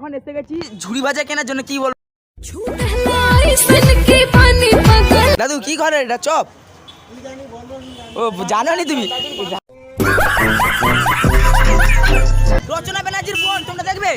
এখন এসে গেছি ঝুড়ি ভাজা কেনার জন্য। কি বলবো দাদু, কি ঘরে এটা চপ? ও জানো নি তুমি? রচনা ব্যানার্জির বোন, তোমরা দেখবে।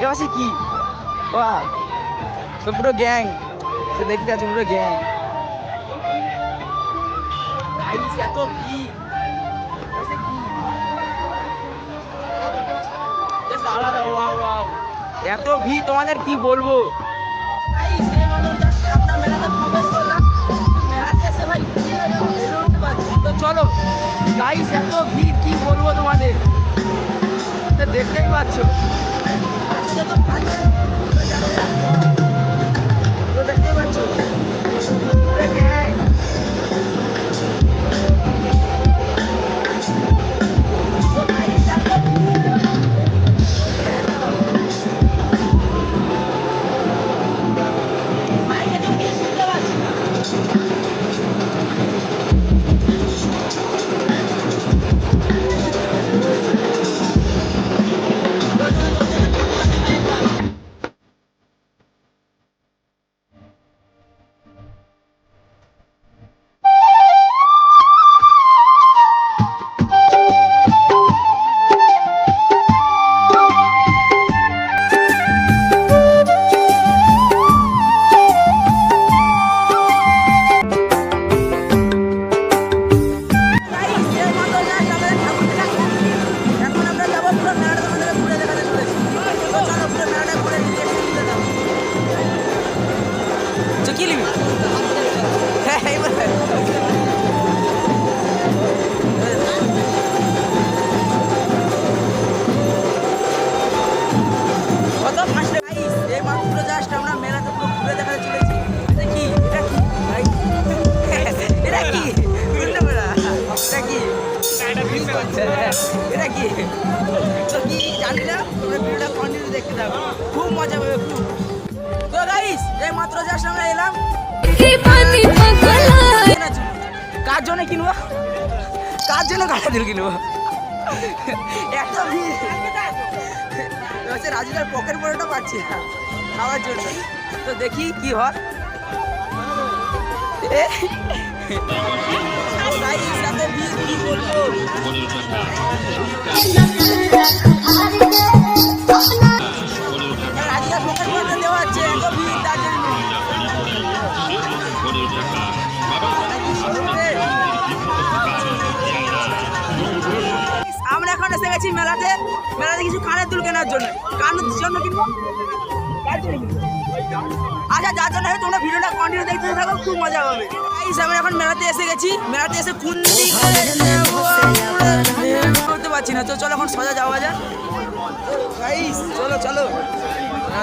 এবারে কি বাহ, তো পুরো গ্যাং, সে দেখতে আছে পুরো গ্যাং। এত ভিড়, এত ভিড় তোমাদের কি বলবো। তো চলো গাইস, এত ভিড় কি বলবো তোমাদের, দেখতেই পাচ্ছ। দেখতে পাচ্ছ এটা কি তো কি জানি না, তোমরা ভিডিওটা কন্টিনিউ দেখতে থাকো, খুব মজা পাবে খুব। তো গাইস, এই মাত্র জাস্ট আমরা এলাম। কার জন্য কিনবো, কার জন্য গাড়া দিল কিনবো, এত ভিড় হচ্ছে। রাজুদার পকেট পরোটা পাচ্ছি না খাওয়ার জন্য, তো দেখি কি হয়। কি বলবো, রাজুদার পকেট পরোটা দেওয়া হচ্ছে, এত ভিড় তার জন্য। আমরা এখন এসে গেছি মেলাতে, মেলাতে কিছু কানের দুল কেনার জন্য। কানের জন্য কিনবো, আচ্ছা যার জন্য তোমরা ভিডিওটা কন্টিনিউ দেখতে থাকো, খুব মজা হবে। আমরা এখন মেলাতে এসে গেছি, মেলাতে এসে কোন করতে পারছি না। তো চলো এখন সোজা যাওয়া যাক। চলো চলো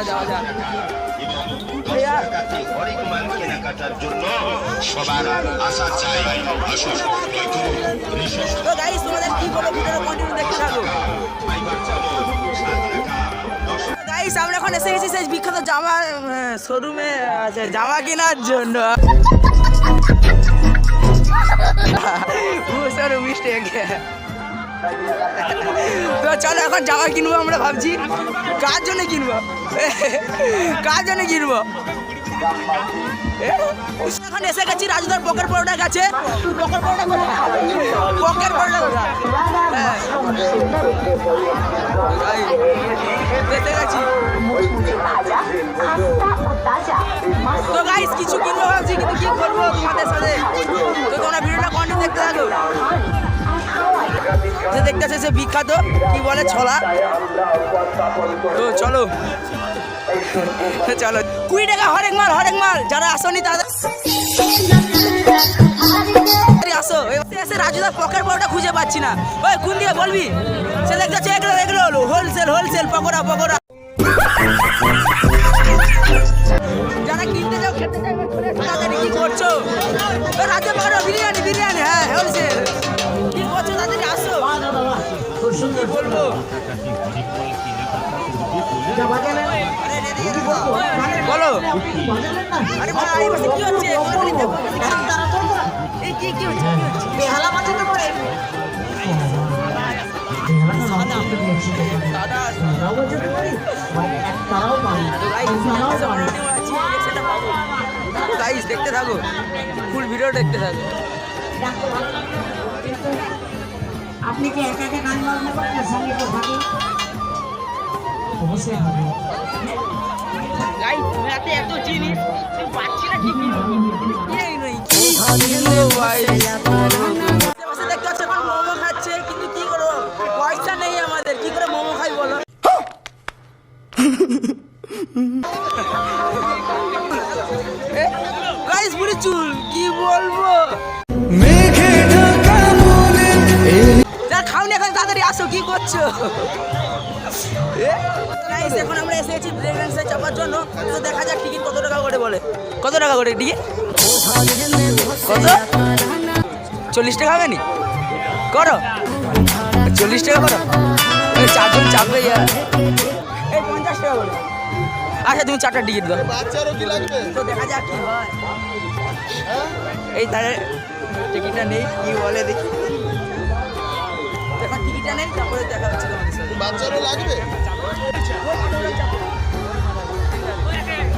যাওয়া যাক। অনেক মাল কেনাকাটার জন্য সবার আশা চাই, আসুন এখন এসে গেছি সেই বিখ্যাত জামা শোরুমে আছে জামা কেনার জন্য। মিস্টেক। তো চলো এখন জামা কিনবো আমরা ভাবছি। কার জন্য কিনবো? কার জন্য কিনবো? এখন এসে গেছি রাজুদার পকেট পরোটার কাছে। পকেট পরোটা পকেট পরোটা কোথায়? দেখতে গেছি। তো গাইস কিছু কিনবো ভাবছি কিন্তু কি করবো তোমাদের সাথে। তো তোমরা ভিডিওটা কন্টিনিউ দেখতে থাকো। যে দেখতেছে সে বিখ্যাত কি বলে ছলা। তো চলো চলো 20 টাকা হরেক মাল যারা আসনি তাদের আসো। এসে রাজুদার পকেট পরোটা খুঁজে পাচ্ছি না। ওই কোন দিয়ে বলবি? সে দেখতেছে এগুলো হোলসেল পকোড়া। যারা কিনতে যাও খেতে চাইবে তাড়াতাড়ি কি করছো? রাতে পকোড়া বিরিয়ানি হ্যাঁ হোলসেল। কি করছো তাড়াতাড়ি আসো। কি বলবো? বলো। আরে ভাই বসে কি হচ্ছে? এই কি হচ্ছে? বেহালা মাঝে তো পড়ে। গাইস দেখতে থাকো, ফুল ভিডিও দেখতে থাকো। আপনি কি একা একা গান বাজনা করেন সঙ্গে কেউ থাকে? অবশ্যই হবে। গাইস রাতে এত জিনিস পাচ্ছি না কি দেখতে পাচ্ছ এখন মোমো খাচ্ছে কিন্তু কি করবো পয়সা নেই আমাদের, কি করে মোমো খাই বলো? গাইস পুরি চুল কি বলবো। যা খাওনি এখন তাড়াতাড়ি আসো, কি করছো? গাইস এখন আমরা এসেছি ব্রেক ডান্সে চাপার জন্য। তো দেখা যাক টিকিট কত টাকা করে বলে। কত টাকা করে টিকিট? কত? 40 টাকা হবে নি? করো 40 টাকা করো। এই 4 জন চাপবে এই 50 টাকা করে। আচ্ছা তুমি 4টা টিকিট দাও। বাচ্চারও কি লাগবে? তো দেখা যাক কি হয়। এই তাহলে টিকিটটা নেই কি বলে দেখি। দেখা টিকিটটা নেই তারপরে দেখা হচ্ছে তোমাদের সাথে। বাচ্চারও লাগবে?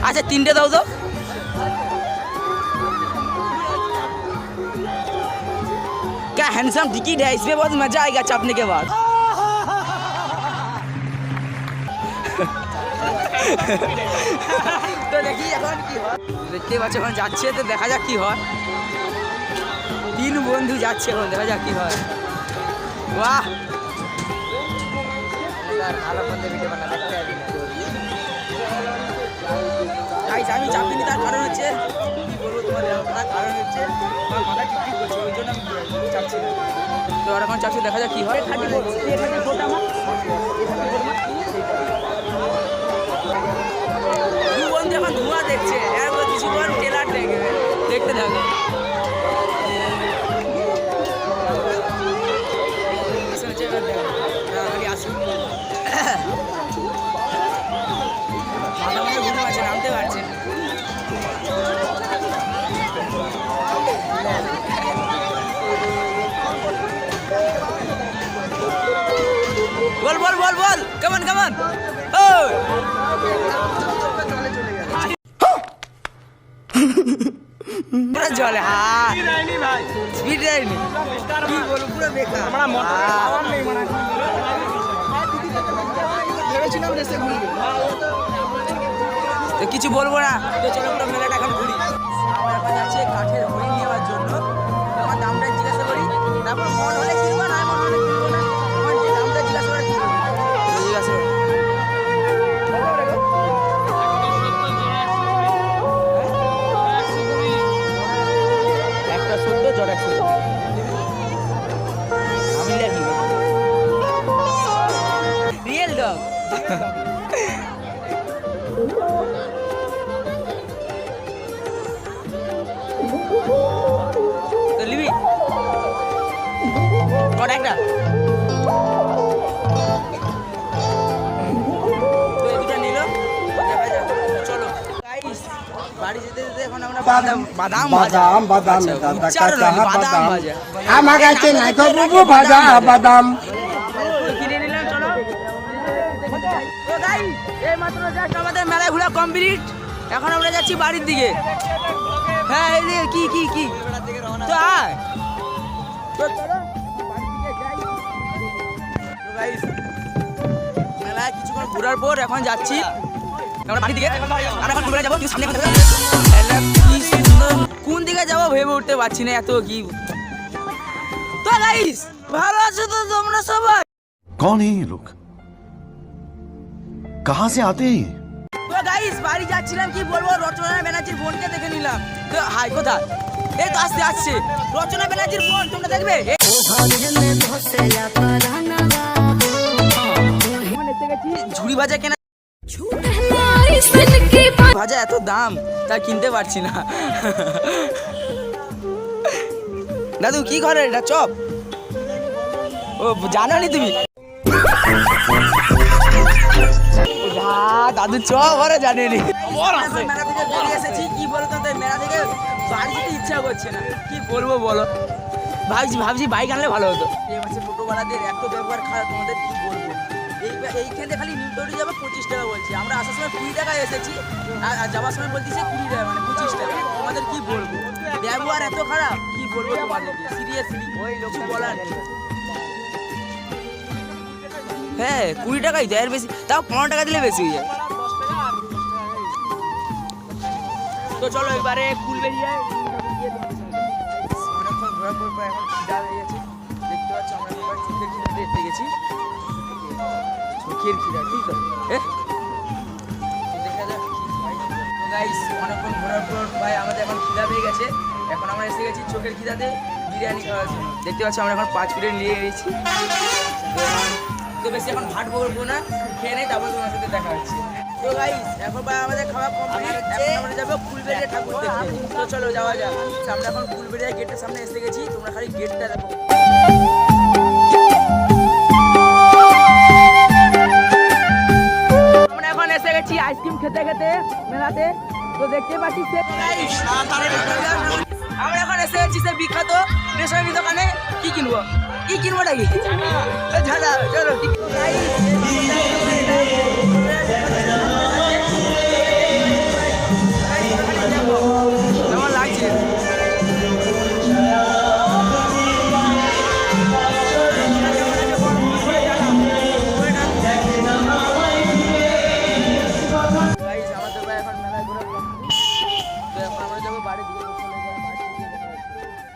अच्छा 3 दाओ तो क्या हैंडसम टिकट है, इसमें बहुत मजा आएगा चापने के बाद। तो देखिए এখন কি হয় দেখতে পাচ্ছ এখন যাচ্ছে তো দেখা যাক কি হয়। 3 বন্ধু যাচ্ছে এখন দেখা যাক কি হয়। वाह यार ভালো বন্ধে ভিডিও বানা দেখতে হবে। গাইস আমি চাপিনি তার কারণ হচ্ছে কি বলবো তোমাদের, তার কারণ হচ্ছে আমার মাথা ঠিক করছে ওই জন্য আমি চাপছি না। তো আর এখন চাপছি দেখা যাক কি হয়। খাটি ফোটা আমার দু বন্ধু এখন ধোঁয়া দেখছে এরপর কিছুক্ষণ ট্রেলার দেখবে দেখতে থাকো। আসুন মাথা মনে ঘুরে আছে নামতে পারছে। বল বল বল বল কেমন কেমন ও পুরো জলে হ্যাঁ স্পিড যায়নি কি বলবো পুরো বেকার আমরা মোটর পাওয়ার নেই মানে ভেবেছিলাম রেসে ঘুরবে তো কিছু বলবো না। তো চলো পুরো মেলাটা এখন ঘুরি। আমরা এখন যাচ্ছি কাঠের হরিণ নেওয়ার জন্য। আমার দামটা জিজ্ঞাসা করি তারপর মন হলে কিনবো না মন হলে কিনবো না। আমার যে দামটা জিজ্ঞাসা করে কিনবো জিজ্ঞাসা একটা 14 জোড়া 100 আমি লিখি রিয়েল ডগ। তো লিবি কটা একটা তো এই দুটা নিল বাড়ি যেতে যেতে এখন আমরা বাদাম বাদাম বাদাম বাদাম আচ্ছা, দাদা উচ্চারণ কাঁচা হলো, বাদাম বাদাম ভাজা। আমার কাছে নাই তো বুবু ভাজা বাদাম। কিনে নিলাম, চলো। তো গাই এই মাত্র জাস্ট আমাদের মেলা ঘোরা কমপ্লিট। এখন আমরা যাচ্ছি বাড়ির দিকে। হ্যাঁ এই যে কি কি কি তো আয় তো চলো বাড়ির দিকে যাই। তো গাইস মেলায় কিছুক্ষণ ঘোরার পর এখন যাচ্ছি আমরা বাড়ির দিকে। আমরা এখন ঘুরে যাবো, কিন্তু সামনে এখন মেলা কি সুন্দর। কোন দিকে যাবো ভেবে উঠতে পারছি না, এত কি। তো গাইস ভালো আছো তো তোমরা সবাই? कौन है ये लोग? कहां से आते हैं ये? তো গাইস বাড়ি যাচ্ছিলাম, কি বলবো, রচনা ব্যানার্জির বোনকে দেখে নিলাম। তো হাই কোথায়? এই তো আসতে আসছে রচনা ব্যানার্জির বোন, তোমরা দেখবে। এখন এসে গেছি ঝুড়ি ভাজা কেনা। ভাজা এত দাম তা কিনতে পারছি না। দাদু কি করে এটা? চপ? ও জানো নি তুমি? দাদু চপ ঘরে জানেনি। মেলা থেকে বেরিয়ে এসেছি, কি বলতো মেলা থেকে বাড়ি যেতে ইচ্ছা করছে না। কি বলবো বলো, ভাবছি বাইক আনলে ভালো হতো। এই মাসে টোটোওয়ালাদের এত ব্যবহার খারাপ, তোমাদের কি বলবো। এইখানে খালি নিউটরি যাবে 25 টাকা বলছি। আমরা আসার সময় 20 টাকায় এসেছি, আর যাওয়ার সময় বলতেছে 20 টাকা, মানে 25 টাকা। তোমাদের কি বলবো, ব্যবহার এত খারাপ, কি বলবো তোমাদেরকে। সিরিয়াসলি কিছু বলার নেই। হ্যাঁ 20 টাকাই দেয়, আর বেশি তাও 15 টাকা দিলে বেশি হয়ে যায়। তো চলো এবারে ফুলবেরিয়া অনেকক্ষণ ঘোরার পর এখন খিদা হয়ে গেছে। দেখতে পাচ্ছ আমরা এবার চোখের খিদা দেখতে গেছি। চোখের খিদা ঠিক আছে, দেখা যাক গাইস। অনেকক্ষণ ঘোরার পর ভাই আমাদের এখন খিদা পেয়ে গেছে। এখন আমরা এসে গেছি চোখের খিদাতে বিরিয়ানি খাওয়ার জন্য। দেখতে পাচ্ছ আমরা এখন 5 প্লেট নিয়ে গেছি। তো বেশি এখন ভাট বলবো না, খেয়ে নেই, তারপর তোমার সাথে দেখা হচ্ছে। তো গাইস এখন আমাদের খাওয়া কমপ্লিট। এখন আমরা যাবো ফুলবেড়িয়া ঠাকুর দেখতে। তো চলো যাওয়া যাক। আমরা এখন ফুলবেড়িয়া গেটের সামনে এসে গেছি, তোমরা খালি গেটটা দেখো। আমরা এখন এসে গেছি আইসক্রিম খেতে খেতে মেলাতে। তো দেখতে পাচ্ছি আমরা এখন এসে গেছি সে বিখ্যাত স্টেশনারি দোকানে। কি কিনবো নাকি? চলো